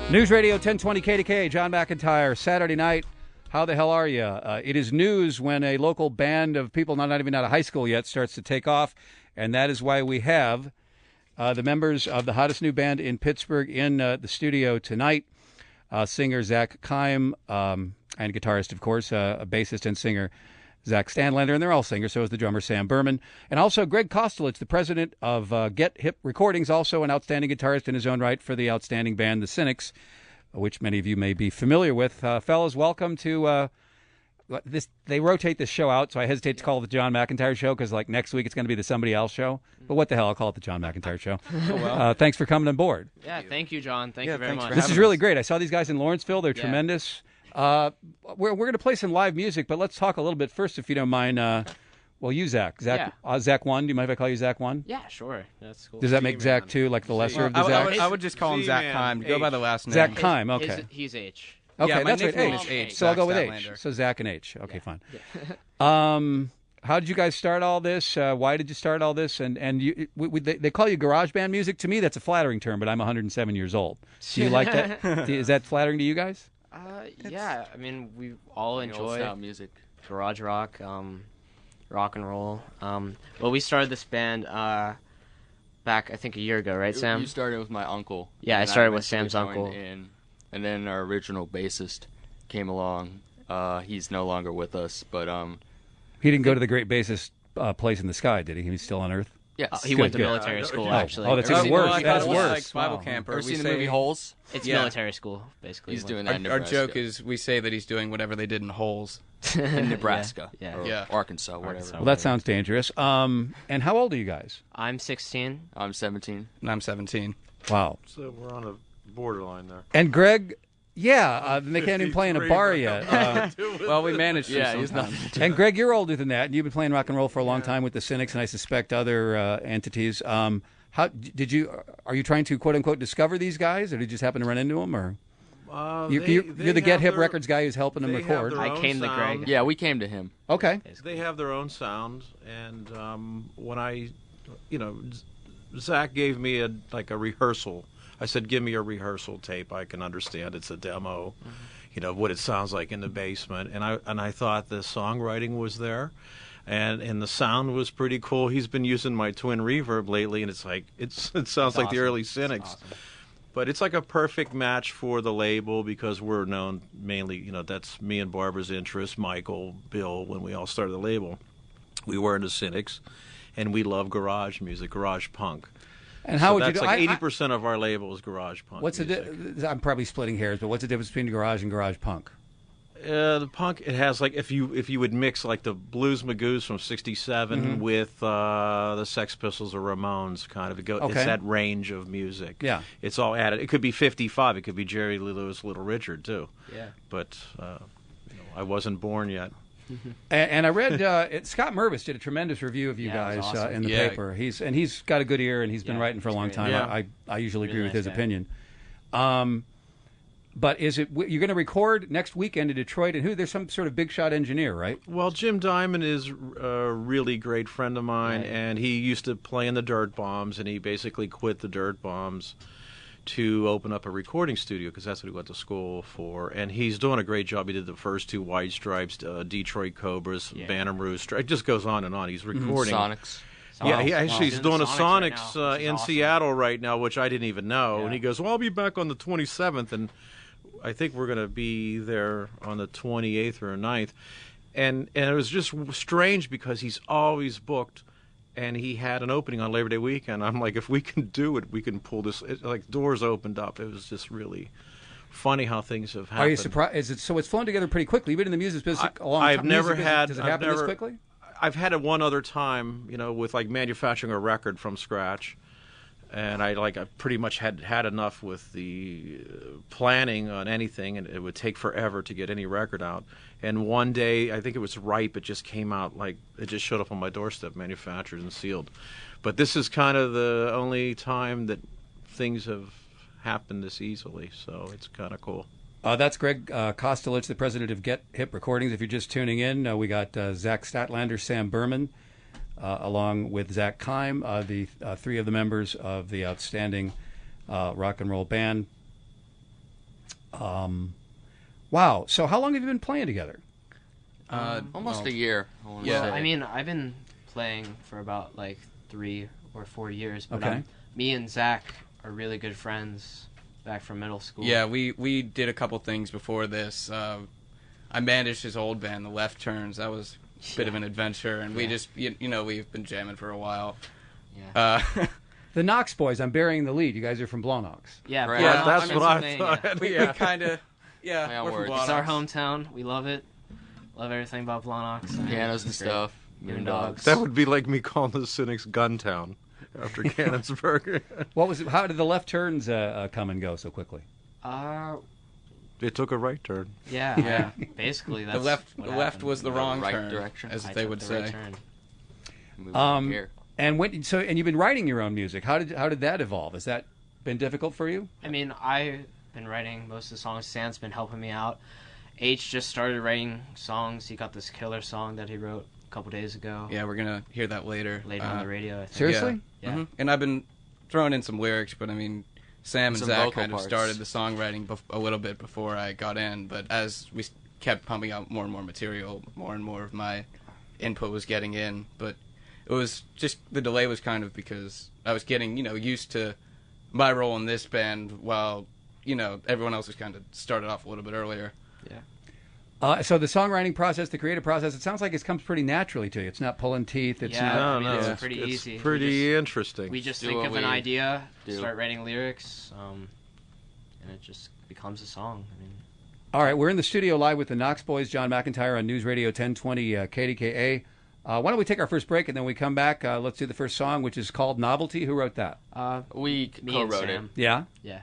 News Radio 1020 KDKA, John McIntire, Saturday night. How the hell are you? It is news when a local band of people not even out of high school yet starts to take off, and that is why we have the members of the hottest new band in Pittsburgh in the studio tonight. Singer Zach Keim, and guitarist, of course, a bassist and singer Zach Stanlander, and they're all singers, so is the drummer Sam Berman. And also Gregg Kostelich, the president of Get Hip Recordings, also an outstanding guitarist in his own right for the outstanding band, the Cynics, which many of you may be familiar with. Fellas, welcome to this. They rotate this show out, so I hesitate to call it the John McIntire Show, because like next week it's going to be the Somebody Else Show. But what the hell, I'll call it the John McIntire Show. Oh, well. Thanks for coming on board. Yeah, thank you, John. Thank you very much. This is really great. I saw these guys in Lawrenceville. They're tremendous. We're going to play some live music, but let's talk a little bit first, if you don't mind. Well, you, Zach. Zach 1. Do you mind if I call you Zach 1? Yeah, sure. That's cool. Does that make Zach 2, like the lesser of the Zachs? I would just call him Zach Keim. Go by the last name. Zach Keim, okay. He's H. Okay, yeah, that's my right. nickname H. is H. So I'll go with Statlander. H. So Zach and H. Okay, fine. Yeah. How did you guys start all this? Why did you start all this? And they call you garage band music. To me, that's a flattering term, but I'm 107 years old. Do you like that? Is that flattering to you guys? Yeah, I mean, we all enjoy music, garage rock, rock and roll. Well, we started this band back, I think, a year ago, right, Sam? You started with my uncle. Yeah, I started with Sam's uncle. And then our original bassist came along. He's no longer with us, but He didn't go to the great bassist place in the sky, did he? He's still on Earth? yes, He went to military school, actually. Oh, that's even worse. That's worse. Like Bible camp. Ever seen the movie Holes? It's Yeah. military school, basically. He's doing that in Our Nebraska. joke is we say that he's doing whatever they did in holes. in Nebraska, Yeah. or Yeah. Arkansas, whatever. Arkansas. Well, that sounds dangerous. And how old are you guys? I'm 16. I'm 17. And I'm 17. Wow. So we're on a borderline there. And Greg, they can't even play in a bar yet. Well, we managed to Yeah, he's sometimes. And Greg, you're older than that, and you've been playing rock and roll for a long time with the Cynics, and I suspect other entities. How did you? Are you trying to quote unquote discover these guys, or did you just happen to run into them, or you're the Get Hip Records guy who's helping them record? I came to Greg. Yeah, we came to him. Okay. They have their own sound, and when Zach gave me a rehearsal. I said, "Give me a rehearsal tape. I can understand it's a demo, what it sounds like in the basement." And I thought the songwriting was there, and the sound was pretty cool. He's been using my twin reverb lately, and it sounds like the early Cynics. Awesome. But it's like a perfect match for the label because we're known mainly, that's me and Barbara's interest, Michael, Bill, when we all started the label. We were into Cynics, and we love garage music, garage punk. And how So would you that's do? like 80% of our label is garage punk. What's music. I'm probably splitting hairs, but what's the difference between garage and garage punk? The punk, it has like if you would mix like the Blues Magoos from '67 with the Sex Pistols or Ramones, kind of it's that range of music. Yeah, it's all added. It could be '55. It could be Jerry Lee Lewis, Little Richard too. Yeah, but I wasn't born yet. And I read Scott Mervis did a tremendous review of you guys awesome. in the paper. He's got a good ear, and he's been writing for a long time. Yeah. I usually agree Really with his nice guy. opinion. But is it you're going to record next weekend in Detroit? And there's some sort of big shot engineer, right? Well, Jim Diamond is a really great friend of mine, Right. and he used to play in the Dirt Bombs, and he basically quit the Dirt Bombs to open up a recording studio because that's what he went to school for. And he's doing a great job. He did the first two White Stripes, Detroit Cobras, Bantam Rooster. It just goes on and on. He's recording. Sonics. Yeah, he's doing a Sonics Sonics right now, which is in awesome. Seattle right now, which I didn't even know. Yeah. And he goes, "Well, I'll be back on the 27th," and I think we're going to be there on the 28th or 9th. And it was just strange because he's always booked, and he had an opening on Labor Day weekend. I'm like, if we can do it, we can pull this. Like doors opened up. It was just really funny how things have happened. Are you surprised? So it's flown together pretty quickly. You've been in the music business a long time. I've never Music business, had. Does it I've happen this never- quickly? I've had it one other time, with like manufacturing a record from scratch, and I pretty much had enough with the planning on anything, and it would take forever to get any record out. And one day, I think it was Ripe, it just came out it just showed up on my doorstep, manufactured and sealed. But this is kind of the only time that things have happened this easily, so it's kind of cool. That's Gregg Kostelich, the president of Get Hip Recordings. If you're just tuning in, we got Zach Statlander, Sam Berman, along with Zach Keim, the three of the members of the outstanding rock and roll band. Wow. So how long have you been playing together? Almost a year. I wanna Yeah. say. I mean, I've been playing for about like 3 or 4 years. But Okay. me and Zach are really good friends back from middle school. Yeah, we did a couple things before this. I managed his old band, the Left Turns. That was a bit of an adventure, and we just, we've been jamming for a while. Yeah. The Nox Boys. I'm burying the lead. You guys are from Blawnox. Yeah, Right. Blawnox, That's what I Pennsylvania. thought. We kind of, Yeah, we're from words. It's our Blawnox. hometown. We love it. Love everything about Blawnox. I mean, Pianos and it's great. stuff. Moondogs. That would be like me calling the Cynics Guntown after Cannonsburg. What was it? How did the Left Turns come and go so quickly? It took a right turn. Yeah. Yeah. Basically, The that's left what was happened. the wrong right turn, direction. as I they took would the say. right turn. Moving here. And you've been writing your own music. How did that evolve? Has that been difficult for you? I mean, I've been writing most of the songs. Sam's been helping me out. H just started writing songs. He got this killer song that he wrote a couple days ago. Yeah, we're gonna hear that later. Later on the radio, I think. Seriously? Yeah. Mhm. And I've been throwing in some lyrics, but I mean, Sam and Some Zach vocal kind of parts. started the songwriting a little bit before I got in, but as we kept pumping out more and more material, more and more of my input was getting in. But it was just, the delay was kind of because I was getting, used to my role in this band while, everyone else was kind of started off a little bit earlier. So the songwriting process, the creative process, it sounds like it comes pretty naturally to you. It's not pulling teeth. It's Yeah. not. I mean, it's it's pretty it's easy. pretty interesting. We just Do think what of an we idea, do. start writing lyrics, and it just becomes a song. I mean, All right, we're in the studio live with the Nox Boys, John McIntire on News Radio 1020 KDKA. Why don't we take our first break and then we come back? Let's do the first song, which is called Novelty. Who wrote that? We me and co-wrote it. Sam. Yeah. Yeah.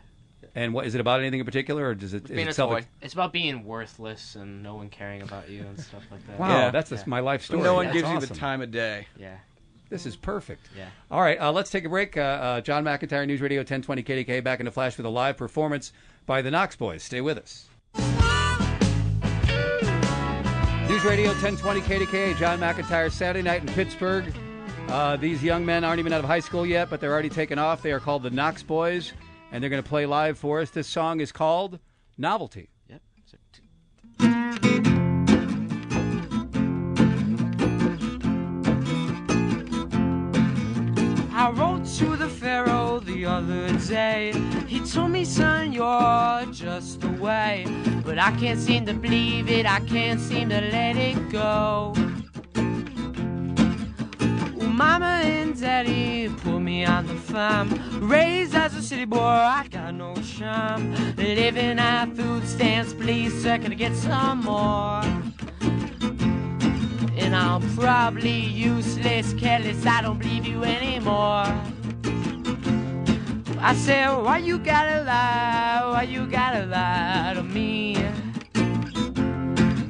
And what is it about? Anything in particular, or does it? Being is a it toy. It's about being worthless and no one caring about you and stuff like that. Wow, Yeah. that's my life story. No one That's gives you awesome. the time of day. Yeah. This is perfect. Yeah. All right, let's take a break. John McIntire, News Radio 1020 KDK, back in a flash with a live performance by the Nox Boys. Stay with us. News Radio 1020 KDK, John McIntire, Saturday night in Pittsburgh. These young men aren't even out of high school yet, but they're already taken off. They are called the Nox Boys, and they're going to play live for us. This song is called Novelty. Yep. I wrote to the Pharaoh the other day. He told me, son, you're just away. But I can't seem to believe it, I can't seem to let it go. Well, Mama and Daddy put me on the farm. Raised as a city boy, I got no charm. Living at food stands, please, sir, can I get some more? And I'm probably useless, careless, I don't believe you anymore. I said, why you gotta lie, why you gotta lie to me?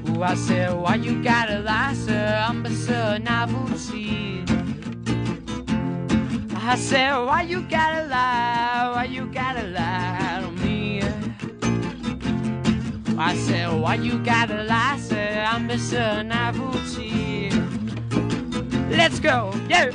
Ooh, I said, why you gotta lie, sir, I'm a novelty. I said, why you gotta lie, why you gotta lie to me? I said, why you gotta lie, sir, I'm a novelty. Let's go, yeah!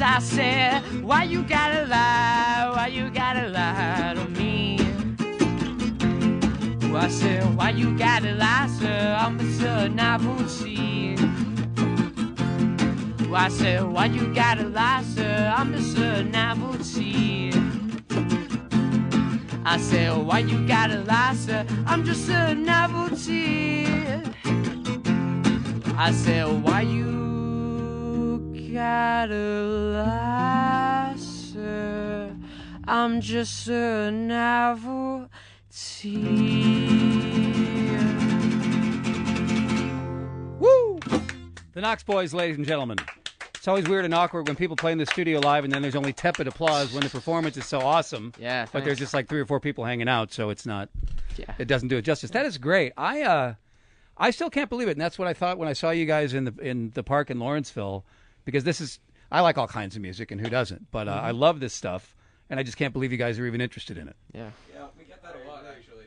I said, why you gotta lie, why you gotta lie to me? Ooh, I said, why you gotta lie, sir, I'm a novelty. Ooh, I said, why you gotta lie, sir, I'm a novelty. I said, why you gotta lie, sir, I'm just a novelty. I said, why you gotta lie, sir, I'm just a novelty. Woo! The Nox Boys, ladies and gentlemen. It's always weird and awkward when people play in the studio live and then there's only tepid applause when the performance is so awesome. Yeah, But there's thanks. just like 3 or 4 people hanging out, so it's not. Yeah. It doesn't do it justice. That is great. I still can't believe it, and that's what I thought when I saw you guys in the park in Lawrenceville, because I like all kinds of music, and who doesn't? But I love this stuff, and I just can't believe you guys are even interested in it. Yeah. Yeah, we get that a lot, actually.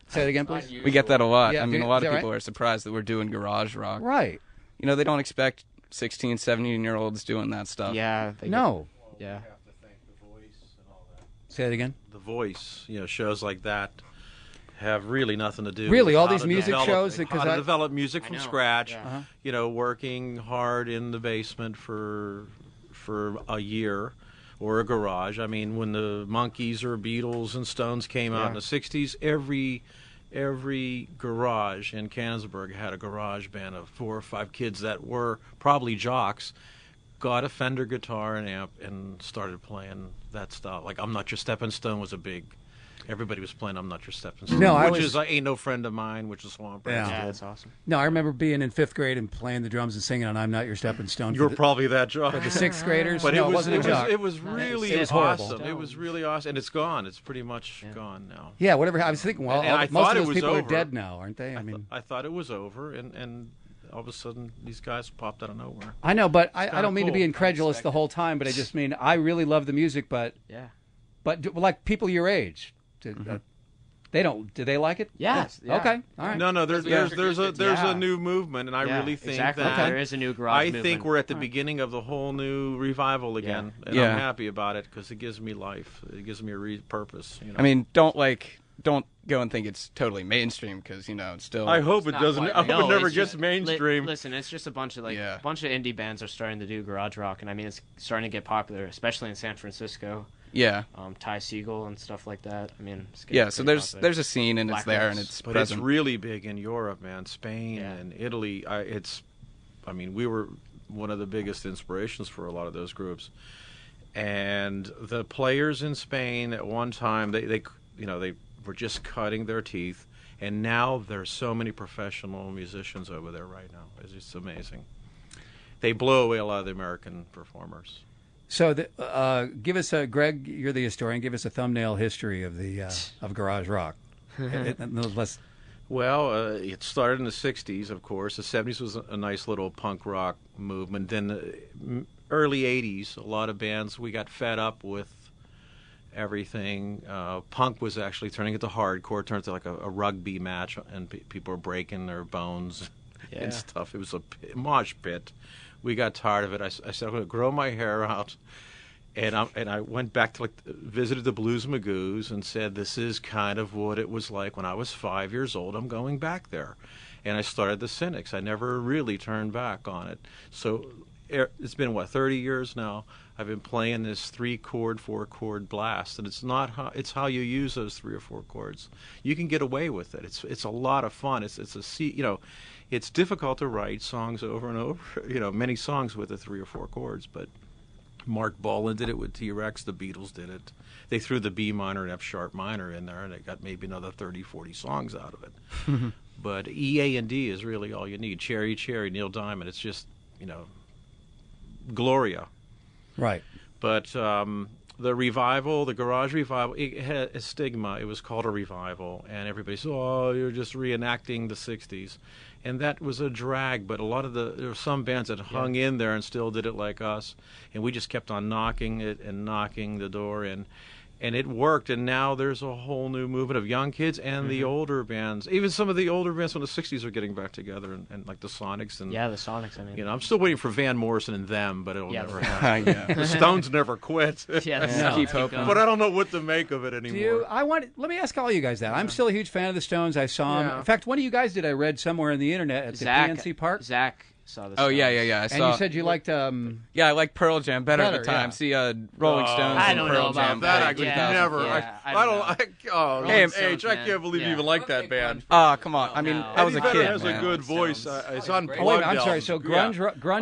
Say it again, please. We get that a lot. Yeah, I mean, is a lot of that people right? are surprised that we're doing garage rock. Right. You know, they don't expect 16, 17-year-olds doing that stuff. Yeah. No. Yeah. Say it again. The Voice, shows like that have really nothing to do. Really, with all how these to music develop, shows? how Because to I- develop music I from know, scratch. yeah. Working hard in the basement for a year, or a garage. I mean, when the Monkees or Beatles and Stones came out in the '60s, every garage in Canonsburg had a garage band of 4 or 5 kids that were probably jocks. Got a Fender guitar and amp and started playing that style. Like I'm Not Your Stepping Stone was a big. Everybody was playing I'm Not Your Stepping Stone. No, which is Ain't No Friend of Mine, which is Swamp Rats Yeah, did. that's awesome. No, I remember being in 5th grade and playing the drums and singing on "I'm Not Your Stepping Stone." You were probably that jock. for the 6th graders. But no, it wasn't a jock. it was really It was horrible. awesome. It was really awesome, and it's gone. It's pretty much gone now. Yeah, whatever. I was thinking, well, And I most thought of it those was people are over. dead now, aren't they? I mean, I thought it was over, and all of a sudden these guys popped out of nowhere. I know, but I kinda don't mean to be cool. incredulous the whole time, but I just mean I really love the music, but Yeah. like people your age, they don't. Do they like it? Yes, yeah. Okay. All right. No, there's Yeah. a new movement, and I Yeah, really think exactly. that There is a new garage I movement. think we're at the beginning of the whole new revival again, and Yeah. I'm happy about it because it gives me life. It gives me a purpose. I mean, don't go and think it's totally mainstream because it's still. I hope it Not doesn't. quite. I hope No, it never it's gets just- mainstream. Listen, it's just a bunch of Yeah. indie bands are starting to do garage rock, and I mean it's starting to get popular, especially in San Francisco. Yeah. Ty Segall and stuff like that. I mean, it's getting Yeah. So pretty there's popular. a scene and it's Black there and Rose. it's But present. it's really big in Europe, man. Spain Yeah. and Italy. I mean, we were one of the biggest inspirations for a lot of those groups. And the players in Spain at one time, they were just cutting their teeth. And now there's so many professional musicians over there right now. It's just amazing. They blow away a lot of the American performers. So, give us Greg. You're the historian. Give us a thumbnail history of the of garage rock. Let's. Well, it started in the 60s, of course. The 70s was a nice little punk rock movement. Then the early 80s, a lot of bands, we got fed up with everything. Punk was actually turning into hardcore, turned into like a rugby match, and people were breaking their bones and stuff. It was a mosh pit. We got tired of it. I said, I'm going to grow my hair out. And I went back to visited the Blues Magoos and said, this is kind of what it was like when I was 5 years old. I'm going back there. And I started the Cynics. I never really turned back on it. So it's been, 30 years now. I've been playing this 3-chord, 4-chord blast. And it's how you use those 3 or 4 chords. You can get away with it. It's a lot of fun. It's difficult to write songs over and over, many songs with the 3 or 4 chords, but Mark Bolan did it with T-Rex. The Beatles did it. They threw the B minor and F sharp minor in there, and they got maybe another 30, 40 songs out of it. But E, A, and D is really all you need. Cherry, Cherry, Neil Diamond. It's just, Gloria. Right. But the revival, the garage revival, it had a stigma. It was called a revival, and everybody said, "Oh, you're just reenacting the '60s," and that was a drag. But there were some bands that hung in there and still did it like us, and we just kept on knocking the door in. And it worked, and now there's a whole new movement of young kids and the older bands. Even some of the older bands from the 60s are getting back together, and like the Sonics. And the Sonics, I mean. I'm still waiting for Van Morrison and them, but it'll never happen. Yeah. The Stones never quit. Keep hoping. But I don't know what to make of it anymore. Let me ask all you guys that. I'm still a huge fan of the Stones. I saw them. In fact, one of you guys did I read somewhere on the internet at the PNC Park. Zach saw this. Oh, yeah. I saw. And you said you liked Yeah, I liked Pearl Jam better at the time. yeah. See, Rolling Stones I and don't Pearl know about Jam. that. I back in could 2000. never. Yeah, I Rolling Hey, Stones, H, I man. can't believe you even like that band. Come on. I mean, No. I was a Eddie kid, Vedder has man. a good voice. Stones. It's unplugged. Oh, wait, I'm sorry. album. So grunge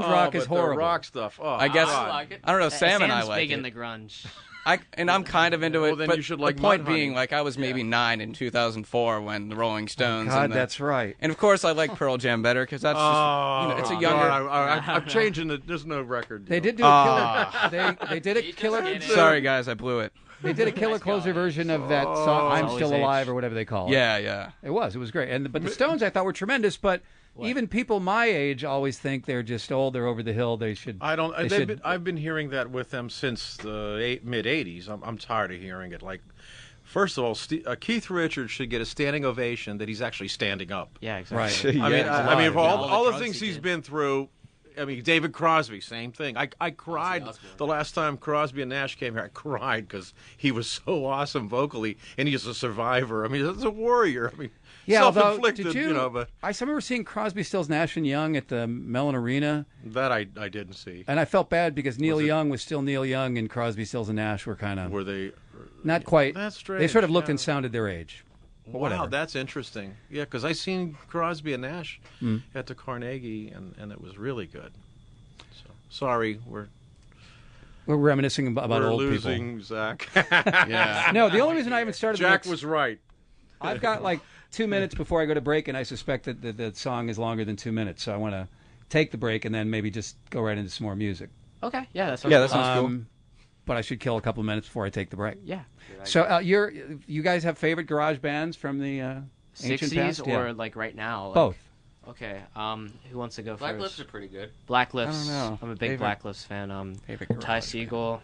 rock is but the horrible. rock stuff. Oh, I guess God. like it. I don't know. Sam and I Sam's like big it. in the grunge. I'm kind of into it. Well, then but you should like the point Mudhoney. being, like, I was maybe 9 in 2004 when the Rolling Stones. God, and that's right. And of course, I like Pearl Jam better because that's just it's a younger. I'm changing it. There's no record. They did do a killer. They did a killer. Sorry, guys, I blew it. They did a killer closer version of that song, "I'm Always Still Age. Alive" or whatever they call it. Yeah. It was great. But the Stones I thought were tremendous. But even people my age always think they're just old. They're over the hill. They should. I don't. they should- I've been hearing that with them since the mid '80s. I'm tired of hearing it. Like, first of all, Keith Richards should get a standing ovation that he's actually standing up. Yeah, exactly. Right. I mean, for all the drugs things he he's did. been through. I mean, David Crosby, same thing. I cried the last time Crosby and Nash came here. I cried because he was so awesome vocally, and he's a survivor. I mean, he's a warrior. I mean, although, self-inflicted, did you? but I remember seeing Crosby, Stills, Nash and Young at the Mellon Arena, that I didn't see. and I felt bad because Neil Young was still Neil Young, and Crosby, Stills, and Nash were kind of Were they? not quite. That's strange. They sort of looked yeah. and sounded their age. But Wow, whatever. that's interesting. Yeah, because I seen Crosby and Nash at the Carnegie, and it was really good. So sorry, we're reminiscing about old losing Zach. Yeah. people. No, the only reason I haven't started the Jack next, was right. I've got like 2 minutes before I go to break, and I suspect that the song is longer than 2 minutes, so I want to take the break and then maybe just go right into some more music. Okay, yeah, that's Yeah, that sounds cool. But I should kill a couple of minutes before I take the break. yeah. So you guys have favorite garage bands from the ancient 60s past? or Yeah. like right now? Like, Both. Okay, who wants to go Black first? Lips are pretty good. Black Lips. I don't know. I'm a big Favorite- Black Lips fan. favorite Ty garage Segall.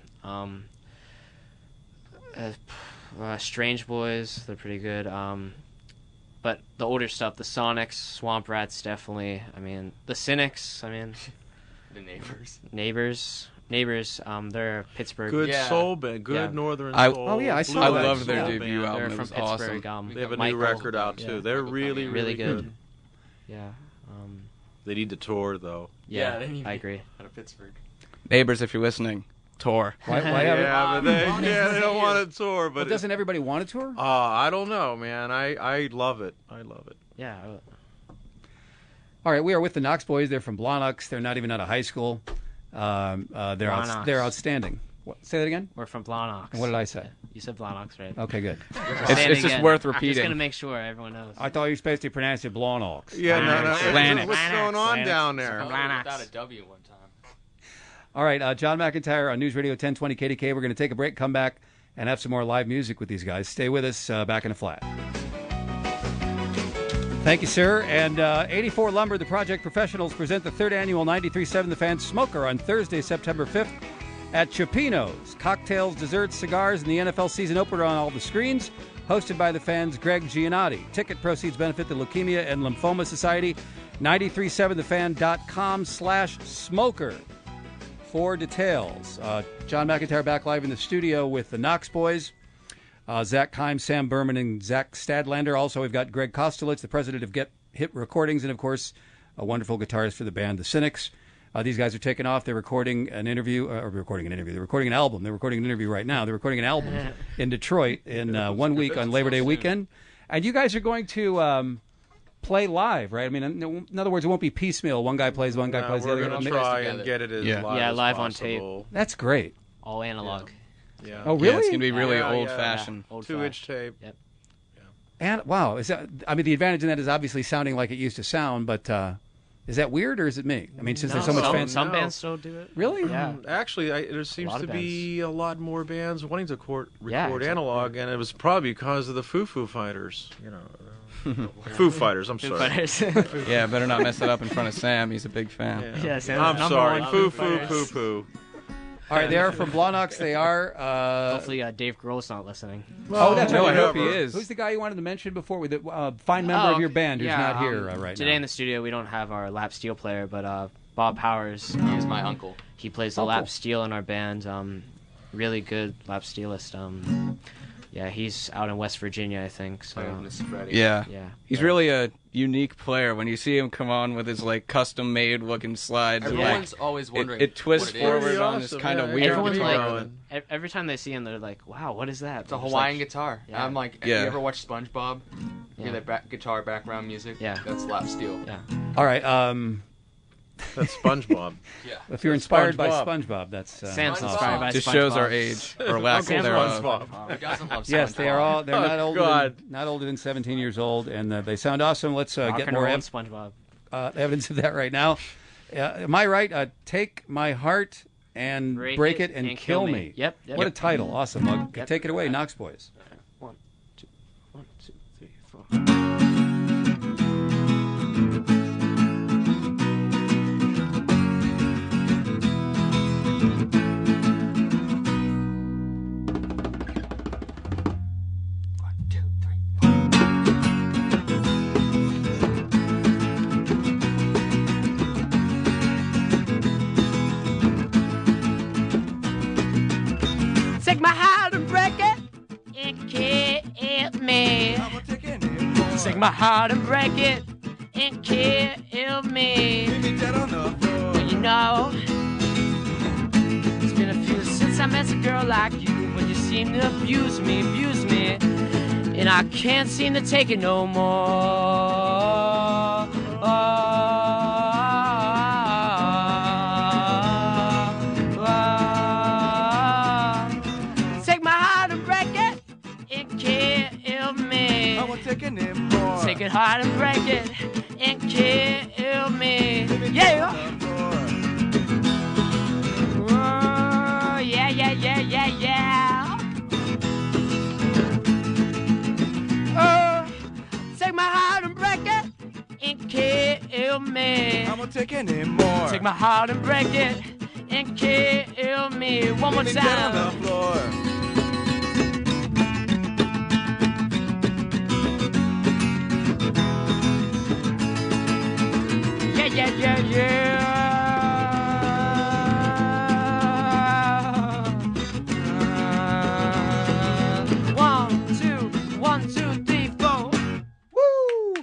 Strange Boys. They're pretty good. But the older stuff, the Sonics, Swamp Rats, definitely. I mean, the Cynics. I mean, The Neighbors. Neighbors. They're Pittsburgh. Good Yeah. soul band, good Yeah. northern I- soul. Oh, yeah, I saw Blue that. I Eyes loved their Soul debut Band. album. They're It from was Pittsburgh. awesome. They have a Michael, new record out yeah. too. They're really, Really good. good. Yeah. They need to tour though. Yeah, they need I agree. Out of Pittsburgh. Neighbors, if you're listening, tour. Why haven't- Yeah, but they don't want to tour. But But doesn't everybody want a tour? I don't know, man. I love it. I love it. Yeah. All right, we are with the Nox Boys. They're from Blawnox. They're not even out of high school. They're Blawnox. they're outstanding. What, say that again? We're from Blawnox. What did I say? You said Blawnox, right? Okay, good. It's just worth I'm just repeating. gonna make sure everyone knows. I thought you were supposed to pronounce it Blawnox. Yeah, no. Planet. What's going on down there? Blawnox. Without a W one time. All right, John McIntire on News Radio 1020 KDKA. We're going to take a break, come back, and have some more live music with these guys. Stay with us. Back in a flat. Thank you, sir. And 84 Lumber, the Project Professionals, present the third annual 93.7 The Fan Smoker on Thursday, September 5th at Chipino's. Cocktails, desserts, cigars, and the NFL season opener on all the screens. Hosted by the Fan's Greg Giannotti. Ticket proceeds benefit the Leukemia and Lymphoma Society. 937thefan.com/smoker for details. John McIntire back live in the studio with the Nox Boys. Zach Kimes, Sam Berman, and Zach Stadlander. Also, we've got Gregg Kostelich, the president of Get Hit Recordings, and, of course, a wonderful guitarist for the band, the Cynics. These guys are taking off. They're recording an interview. They're recording an album. They're recording an interview right now. They're recording an album in Detroit in 1 week on Labor Day weekend. And you guys are going to play live, right? I mean, in other words, it won't be piecemeal. One guy plays, one guy plays the We're other. going to It'll try together. and get it as Yeah. live, Yeah, as live on possible. That's great. All analog. Yeah. Oh, Yeah, really? it's going to be really Yeah, old-fashioned. Old 2-inch tape. Yep. And wow, is that? I mean, the advantage in that is obviously sounding like it used to sound, but is that weird or is it me? I mean, since there's so much fans. Some No. bands still do it. Really? Yeah. Actually, there seems lot to of be a lot more bands wanting to record exactly. analog, and it was probably because of the Foo Fighters. You know, Foo Fighters. I'm Foo sorry. Fighters. Yeah, better not mess it up in front of Sam. He's a big fan. Yeah. Yeah, Sam's I'm number sorry. one Foo Foo Fighters. Poo. All right, they are from Blawnox. They are. Hopefully, Dave Grohl's not listening. Oh, that's No, right. I hope he is. Who's the guy you wanted to mention before with the fine member of your band who's yeah, not here right Today now? in the studio, we don't have our lap steel player, but Bob Powers. He is my uncle. He plays the Oh, lap cool. steel in our band. Really good lap steelist. Yeah, he's out in West Virginia, I think. So Miss Freddie. Yeah. yeah, He's really a unique player. When you see him come on with his like custom-made looking slides, Everyone's always wondering. it twists what it is. forward Pretty on this awesome, kind of yeah. weird Everyone's guitar. like, every time they see him, they're like, "Wow, what is that?" It's a I'm just Hawaiian like, guitar. Yeah. I'm like, Yeah. you ever watch SpongeBob? Yeah. Hear that guitar background music? Yeah. That's lap steel. Yeah. All right. That's SpongeBob. Yeah. If you're inspired by SpongeBob. SpongeBob, that's Sam's SpongeBob. inspired by Just SpongeBob. shows our age or lack Sam's thereof. SpongeBob. Who doesn't love Yes, they are all. They're Oh, not older. God. Not older than 17 years old, and they sound awesome. Let's Rock get and more roll and SpongeBob. evidence of that right now. Am I right? Take My Heart and Break It and Kill Me. Yep. What a title. Awesome. Well, take it away, Nox Boys. 1, 2, 1, 2, 3, 4. Take my heart and break it and kill me. Take my heart and break it and kill me. You know, it's been a few since I met a girl like you, but you seem to abuse me, and I can't seem to take it no more. Take my heart and break it and kill me. Take it hard and break it and kill me. Yeah. Oh, yeah. Oh, take my heart and break it and kill me. Take my heart and break it and kill me. One more time. Yeah. 1, 2, 3, 4. Woo!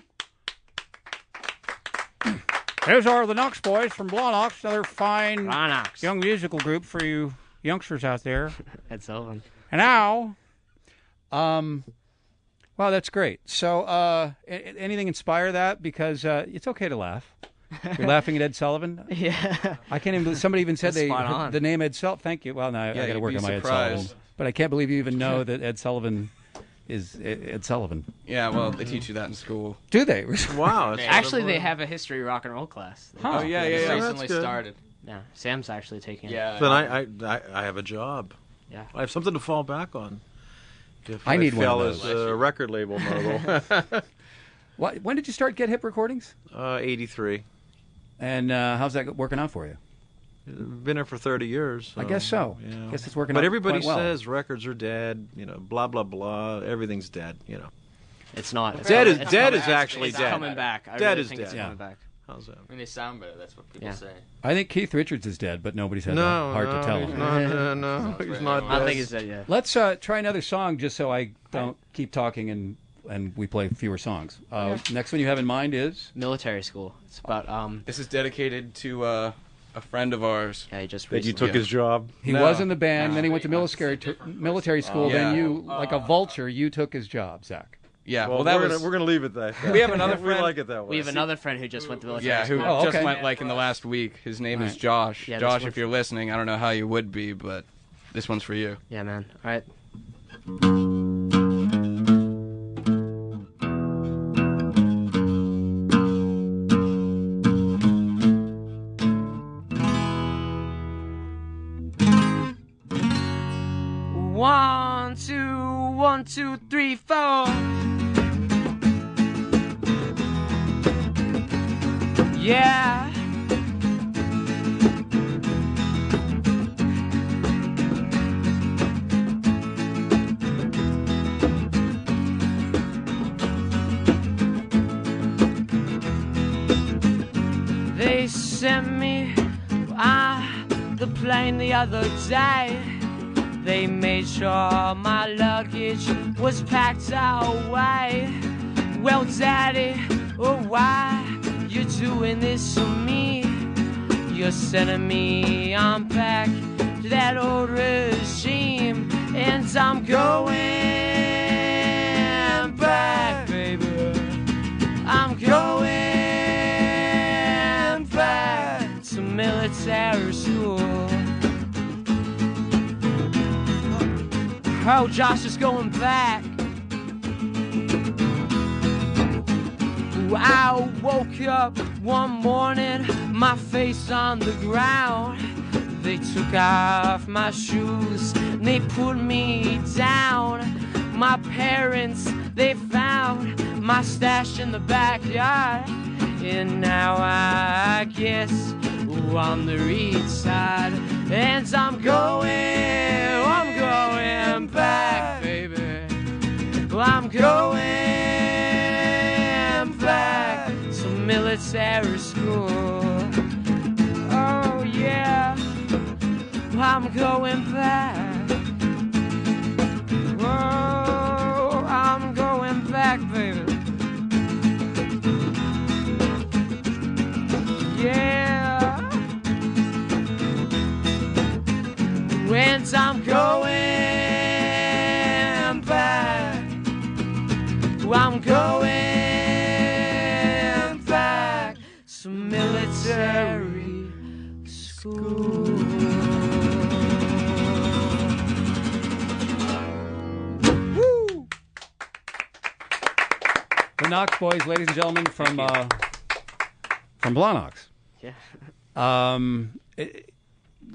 Those are the Nox Boys from Blawnox, another fine Blawnox. young musical group for you youngsters out there. Ed Sullivan. And now, wow, that's great. So, anything inspire that? Because it's okay to laugh. You're laughing at Ed Sullivan? Yeah. I can't even believe somebody even said That's spot on. the name Ed Sullivan. Thank you. Well, now I got to work on my Ed Sullivan. But I can't believe you even know that Ed Sullivan is Ed Sullivan. Yeah, well, they teach you that in school. Do they? Wow. It's Actually, they have a history rock and roll class. Huh. Oh, yeah. It's that's recently good. started. Yeah, Sam's actually taking it. Yeah. Then I have a job. Yeah. I have something to fall back on. If I need one fail of as those. a record label mogul. When did you start Get Hip Recordings? 83. And how's that working out for you? Been there for 30 years. I guess so. Yeah. I guess it's working out But everybody quite well. says records are dead. Blah blah blah. Everything's dead. It's not. It's Dead is it's dead coming- is actually it's dead. coming back. I Dead really is think it's dead. coming back. How's that? I mean, they sound better. That's what people Yeah. say. I think Keith Richards is dead, but nobody's had the No, heart no, to tell he's him. not, no, he's not I dead. don't think he's dead yet. Let's try another song just so I don't keep talking and we play fewer songs. Next one you have in mind is? Military school. It's about This is dedicated to a friend of ours. Yeah, he just That you recently- took his job. He No. was in the band, then he went to military school, then Yeah. you, like a vulture, you took his job, Zach. Yeah, Well, well, that we're gonna leave it that. We have another We friend- like it that way. We have another friend who just went to military Yeah, who school. Oh, just okay. went like in the last week. His name is Right. Josh. Yeah, this Josh, one's- if you're listening, I don't know how you would be, but this one's for you. Yeah, man. All right. One, two, 3, 4. Yeah. They sent me on the plane the other day. They made sure my luggage was packed away. Well, Daddy, oh, why you doing this to me? You're sending me on back to that old regime, and I'm going back, baby. I'm going back to military school. Oh, Josh is going back. Ooh, I woke up one morning, my face on the ground. They took off my shoes and they put me down. My parents, they found my stash in the backyard. And now I guess on the reed side. And I'm going back, baby. I'm going back to military school. Oh yeah, I'm going back. Oh, I'm going back, baby. Yeah. When I'm going back, I'm going back to military school. Woo! The Nox Boys, ladies and gentlemen, from Blanox. Yeah.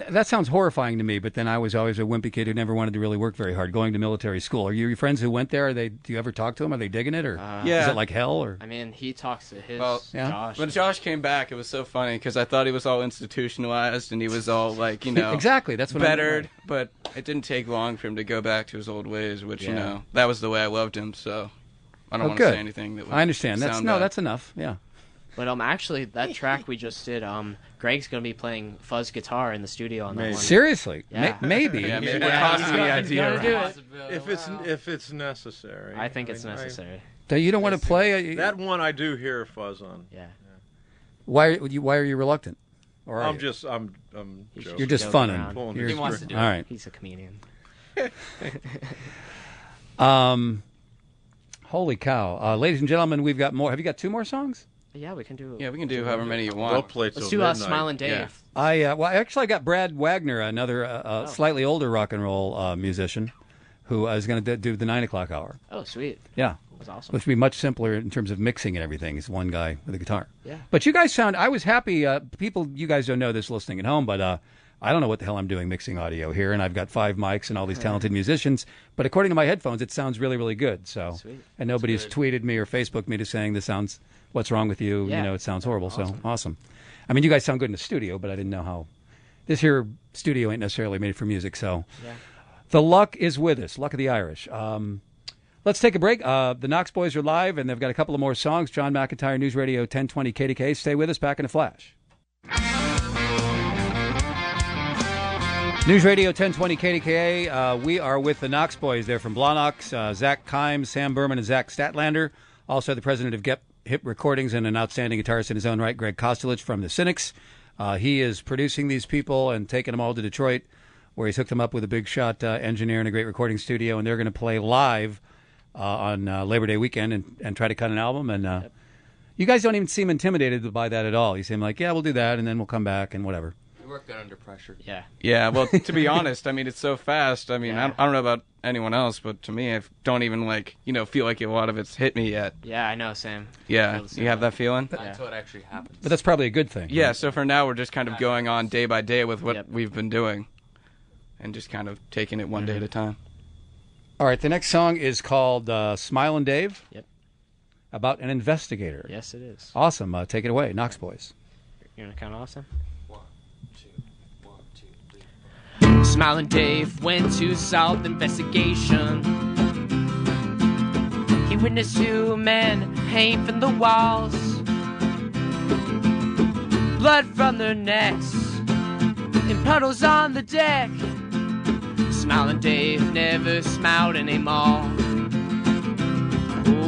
That sounds horrifying to me, but then I was always a wimpy kid who never wanted to really work very hard, going to military school. Are your friends who went there, do you ever talk to them? Are they digging it, or Yeah. is it like hell? Or I mean, he talks to his Yeah. Josh. When Josh came back, it was so funny because I thought he was all institutionalized and he was all like, you know, exactly. That's what bettered. But it didn't take long for him to go back to his old ways, which you know, that was the way I loved him. So I don't want to good. say anything that would I understand. sound bad. That's enough. Yeah. But actually, that track we just did, Gregg's gonna be playing fuzz guitar in the studio on that one. Seriously, Yeah. Maybe. Yeah, maybe we're tossing the idea do around. it. If it's necessary. I think it's necessary. So you don't want to play? That one I do hear fuzz on. Yeah. Why are you reluctant? Or are I'm you? just I'm You're You're just joking funning. around. pulling You're- his He wants to string. do All it. right. He's a comedian. Holy cow, ladies and gentlemen, we've got more. Have you got two more songs? Yeah, we can do. Yeah, we can do however many you They'll want. play till Let's do midnight. Smilin' Dave. Yeah. I got Brad Wagner, another slightly older rock and roll musician, who is going to do the 9 o'clock hour. Oh, sweet. Yeah. That was awesome. Which would be much simpler in terms of mixing and everything. It's one guy with a guitar. Yeah. But you guys sound. I was happy. People, you guys don't know this listening at home, but I don't know what the hell I'm doing mixing audio here, and I've got 5 mics and all these talented musicians. But according to my headphones, it sounds really, really good. So, Sweet. and nobody's tweeted me or Facebooked me to saying this sounds. What's wrong with you? Yeah. You know, it sounds horrible. So awesome. I mean, you guys sound good in the studio, but I didn't know how. This here studio ain't necessarily made for music. So, Yeah. the luck is with us. Luck of the Irish. Let's take a break. The Nox Boys are live, and they've got a couple of more songs. John McIntire, News Radio 1020 KDKA. Stay with us. Back in a flash. News Radio 1020 KDKA. We are with the Nox Boys. They're from Blanox. Zach Kimes, Sam Berman, and Zach Statlander. Also, the president of Get Hip Recordings and an outstanding guitarist in his own right, Gregg Kostelich from the Cynics. He is producing these people and taking them all to Detroit, where he's hooked them up with a big shot engineer and a great recording studio, and they're going to play live on Labor Day weekend and try to cut an album. And you guys don't even seem intimidated by that at all. You seem like, yeah, we'll do that, and then we'll come back and whatever. We work good under pressure. Yeah. Yeah, well, to be honest, I mean, it's so fast. I mean, Yeah. I don't know about anyone else, but to me, I don't even, feel like a lot of it's hit me yet. Yeah, I know, Sam. Yeah, Feel the same you have way. that feeling? Not until it actually happens. But that's probably a good thing. Yeah, so for now, we're just kind of going on day by day with what Yep. we've been doing and just kind of taking it one day at a time. All right, the next song is called Smilin' Dave. Yep. About an investigator. Yes, it is. Awesome. Take it away, Nox Boys. You want to count off, Sam? 1, 2, 1, 2, 3. Smiling Dave went to solve the investigation. He witnessed 2 men hang from the walls, blood from their necks, and puddles on the deck. Smiling Dave never smiled anymore.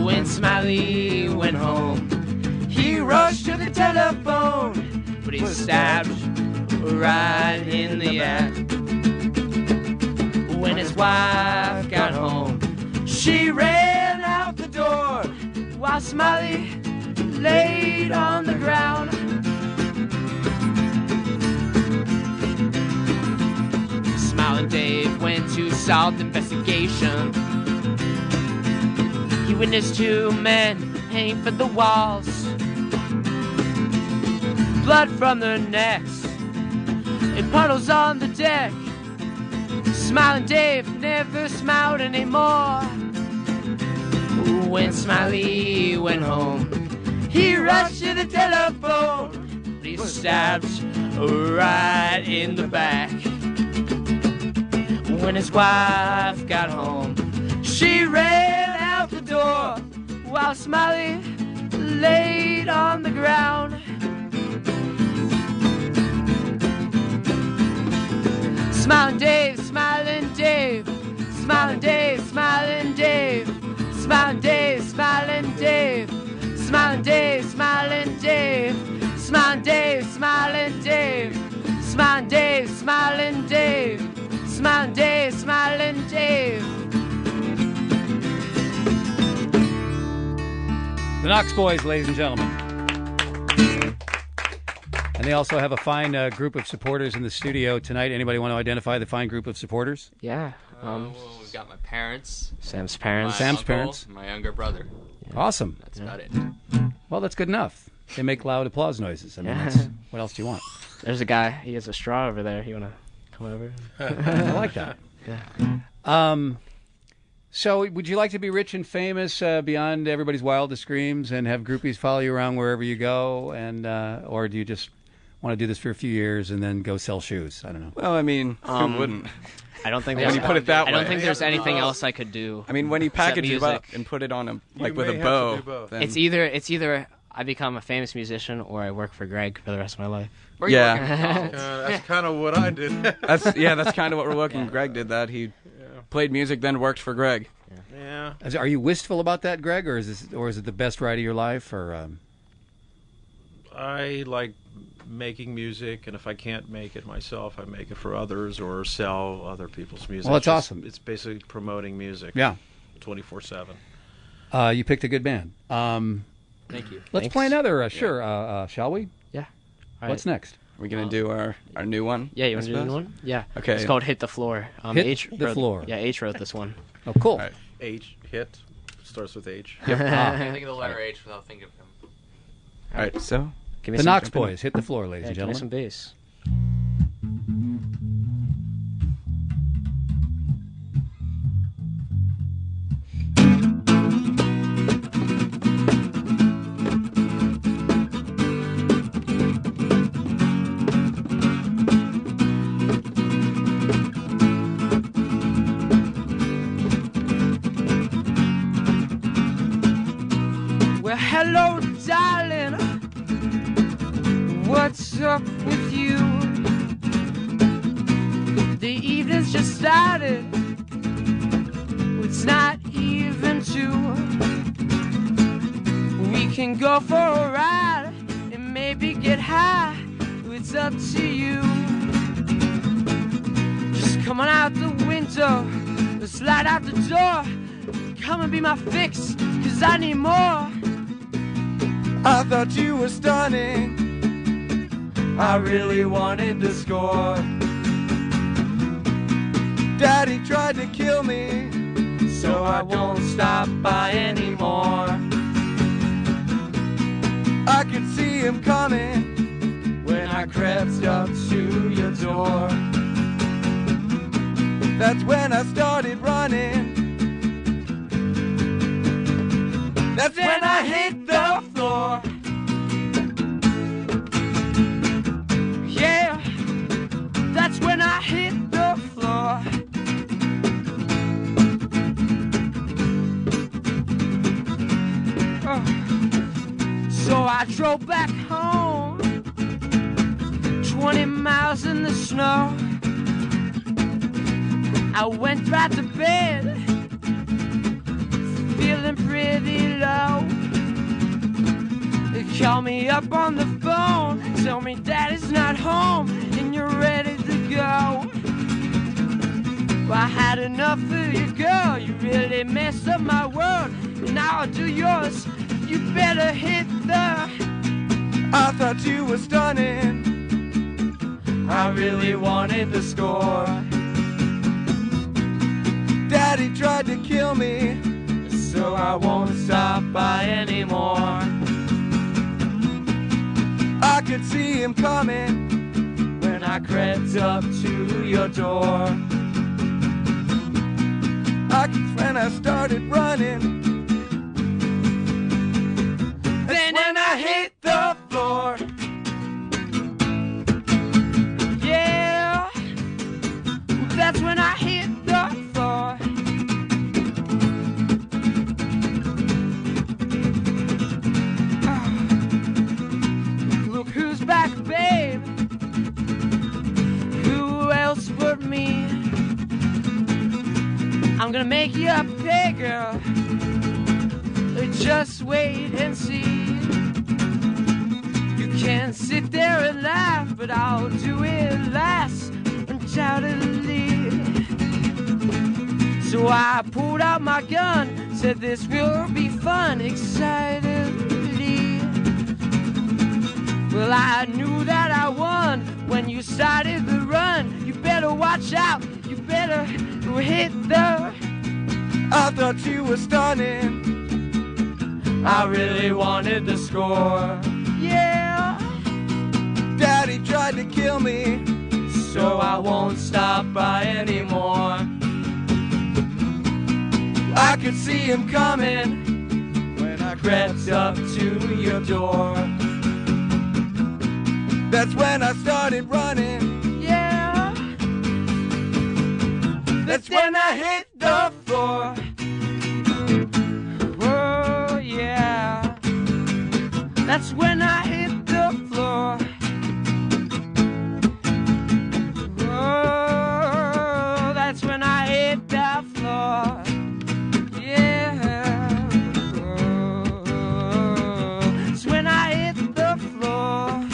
When Smiley went home, he rushed to the telephone, but he stabbed right in the act. When his wife got home, she ran out the door while Smiley laid on the ground. Smiling Dave went to solve the investigation. He witnessed 2 men hang from the walls, blood from their necks, in puddles on the deck. Smiling Dave never smiled anymore. When Smiley went home, he rushed to the telephone. He stabbed right in the back. When his wife got home, she ran out the door while Smiley laid on the ground. Smiling Dave, smiling Dave, smiling Dave, smiling Dave, smiling Dave, smiling Dave, smiling Dave, smiling Dave, smiling Dave, smiling Dave, smiling Dave, smiling Dave, smiling Dave, smiling Dave. The Nox Boys, ladies and gentlemen. And they also have a fine group of supporters in the studio tonight. Anybody want to identify the fine group of supporters? Yeah. We've got my parents, Sam's parents. Sam's uncle, parents. my younger brother. Awesome. That's about it. Well, that's good enough. They make loud applause noises. I mean, Yeah. what else do you want? There's a guy. He has a straw over there. You wanna come over? I like that. Yeah. So, would you like to be rich and famous beyond everybody's wildest dreams and have groupies follow you around wherever you go? And or do you just want to do this for a few years and then go sell shoes? I don't know. Well, I mean, who wouldn't? I don't think When there's. you put it that I don't way. think there's anything else I could do. I mean, when you except package it up music. and put it on a like You with may a have bow, to do both. then It's either I become a famous musician or I work for Gregg for the rest of my life. Where are you Yeah. working at McDonald's? That's kind of what I did. that's kind of what we're looking. Greg did that. He played music, then worked for Greg. Yeah. Are you wistful about that, Greg, or is it the best ride of your life? Or I like making music, and if I can't make it myself, I make it for others or sell other people's music. Well, that's It's awesome. It's basically promoting music. yeah, 24/7. you picked a good band. Thank you. Let's Thanks. play another. Sure, shall we? Yeah. All What's right. next? Are we gonna do our new one? Yeah, you I want to do the suppose? one? Yeah. Okay. It's called Hit the Floor. Hit H the wrote- Floor. Yeah, H wrote this one. Oh, cool. All right. H hit starts with H. I can't think of the letter H without thinking of him. All right. So Give me The some, Nox Boys, hit the floor, ladies yeah, and give me gentlemen. some bass. Well, hello, darling. What's up with you? The evening's just started. It's not even 2. We can go for a ride and maybe get high. It's up to you. Just come on out the window, slide out the door. Come and be my fix, 'cause I need more. I thought you were stunning. I really wanted to score. Daddy tried to kill me, so I won't stop by anymore. I could see him coming when I crept up to your door. That's when I started running. That's when I hit the floor. Yeah, that's when I hit the floor. So I drove back home, 20 miles in the snow. I went right to bed, feeling pretty low. They call me up on the phone, tell me daddy's not home and you're ready to go. Well, I had enough of you, girl. You really messed up my world, and now I'll do yours. You better hit the. I thought you were stunning. I really wanted to score. Daddy tried to kill me, so I won't stop by anymore. I could see him coming when I I crept up to your door. That's when I started running. Then when I hit the floor. Yeah, that's when I hit the floor. Look who's back, babe. Who else but me? I'm gonna make you pay, girl. Just wait and see. You can sit there and laugh, but I'll do it last, undoubtedly. So I pulled out my gun, said this will be fun, excitedly. Well, I knew that I won when you started the run. You better watch out, you better hit the... I thought you were stunning. I really wanted the score. Yeah, Daddy tried to kill me, so I won't stop by anymore. I could see him coming when I Crept up to your door. That's when I started running. Yeah, That's when I hit the floor. oh yeah, that's when I hit the floor. Oh, that's when I hit the floor. Yeah, oh, that's when I hit the floor.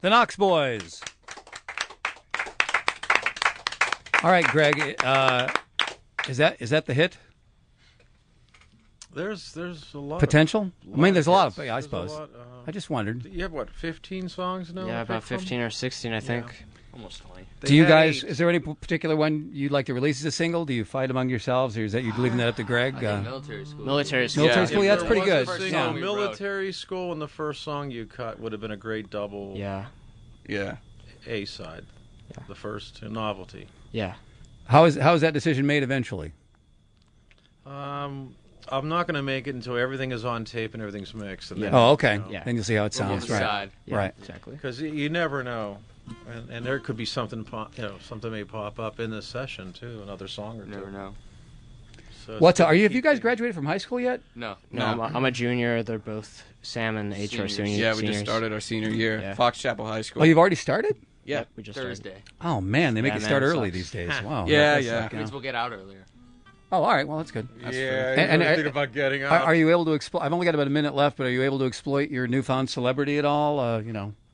The Nox Boys. All right, Greg. Is that the hit? There's a lot Potential? Of, I mean, there's a lot of. hits. Yeah, I There's a suppose. lot, I just wondered. You have what, 15 songs now? Yeah, about picked from? 15 or 16, I think. Almost 20. Do you guys? Is there any particular one you'd like to release as a single? Do you fight among yourselves, or is that you leaving that up to Greg? I think military school. Military school. Military Yeah. school. If Yeah, that's there pretty was good. a First single Yeah. song we wrote. military school, and the first song you cut would have been a great double Yeah, Yeah. A side. Yeah. The first novelty. yeah. How is that decision made eventually? I'm not going to make it until everything is on tape and everything's mixed. And Yeah. then, Oh, okay. you know, Yeah. Then you'll see how it We'll sounds. Right. decide. Yeah, Right. exactly. Because you never know, and there could be something, something may pop up in this session too, another song or two. Never know. So it's What's good are to you? Have you keep guys things- graduated from high school yet? No. No, I'm a junior. They're both Sam and H are Seniors. seniors. Yeah, we seniors. just started our senior year. Yeah. Fox Chapel High School. Oh, you've already started? Yeah. We just started. Thursday. Oh man, they make Yeah, it start man, it early sucks. these days. Wow. Yeah, that does yeah. suck, That means we'll get out earlier. Oh, all right. Well, that's good. That's Yeah, true. you And- really and- think about getting out. Are you able to exploit? I've only got about a minute left, but are you able to exploit your newfound celebrity at all?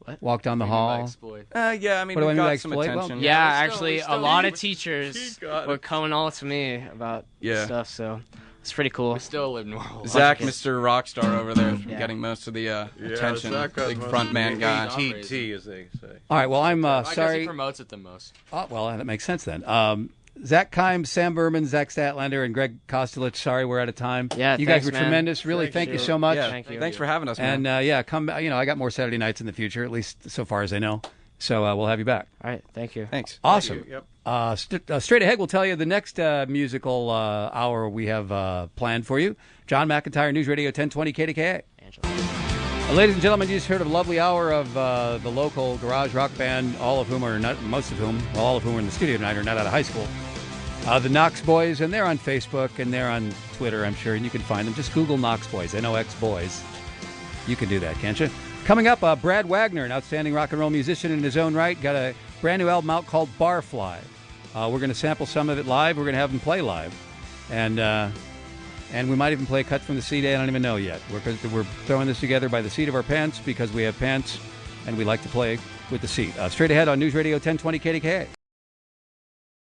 What? Walk down the What do you mean by hall. exploit? Yeah, I mean, What do I we mean by got some exploit? Well, attention. Yeah, we still- actually, we a still- lot of he teachers got were it. coming all to me about Yeah. stuff, so it's pretty cool. We still live normal. Zach, Bunch of Mr. Rockstar over there, Yeah. getting most of the Yeah, attention. Zach got Big most front of man the guy. TT, as they say. All right. Well, I'm I guess he sorry. promotes it the most. Oh, well, that makes sense then. Zach Kimes, Sam Berman, Zach Statlander, and Gregg Kostelich. Sorry, we're out of time. Yeah, you guys thanks, were man. tremendous. Really, Thanks, thank you Joe. so much. Yeah, Thank you. Thanks for having us, man. And yeah, come. I got more Saturday nights in the future, at least so far as I know. So we'll have you back. All right, thank you. Thanks. Awesome. Yep. Straight ahead, we'll tell you the next musical hour we have planned for you. John McIntire, News Radio 1020 KDKA. Angela. Ladies and gentlemen, you just heard a lovely hour of the local garage rock band, all of whom are not in the studio tonight are not out of high school. The Nox Boys, and they're on Facebook and they're on Twitter, I'm sure, and you can find them. Just Google Nox Boys, Nox Boys. You can do that, can't you? Coming up, Brad Wagner, an outstanding rock and roll musician in his own right, got a brand new album out called Barfly. We're going to sample some of it live. We're going to have him play live, and we might even play a cut from the CD. I don't even know yet. We're throwing this together by the seat of our pants because we have pants, and we like to play with the seat. Straight ahead on News Radio 1020 KDKA.